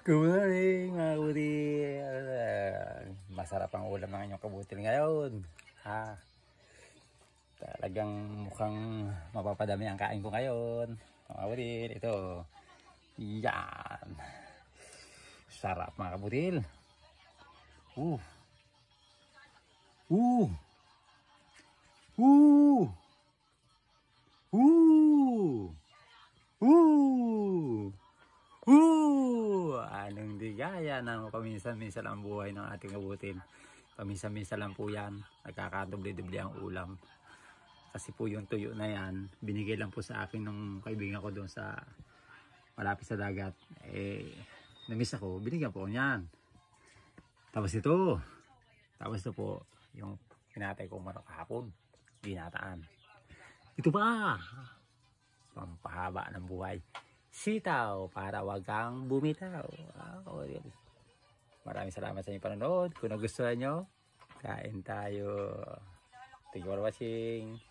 Good morning mga kabutil. Masarap ang ulam ng inyong kabutil ngayon. Ha? Talagang mukhang mapapadami ang kain ko ngayon. Mga kabutil, ito. Yan. Sarap mga kabutil. Uh. Uh. Uh. Uh. Anong digaya ng paminsan-minsan ang buhay ng ating kabutil. Paminsan-minsan lang po yan. Nagkakadoble-doble ang ulam. Kasi po yung tuyo na yan, binigay lang po sa akin ng kaibigan ko doon sa malapit sa dagat. Namiss ako, binigyan po niyan. Tapos ito po, yung pinatay kong manok kahapon. Ginataan. Ito pa! Pampahaba ng buhay. Sitaw para wag kang bumitaw. Maraming salamat sa inyong panonood. Kung nagustuhan nyo, kain tayo. Thank you for watching.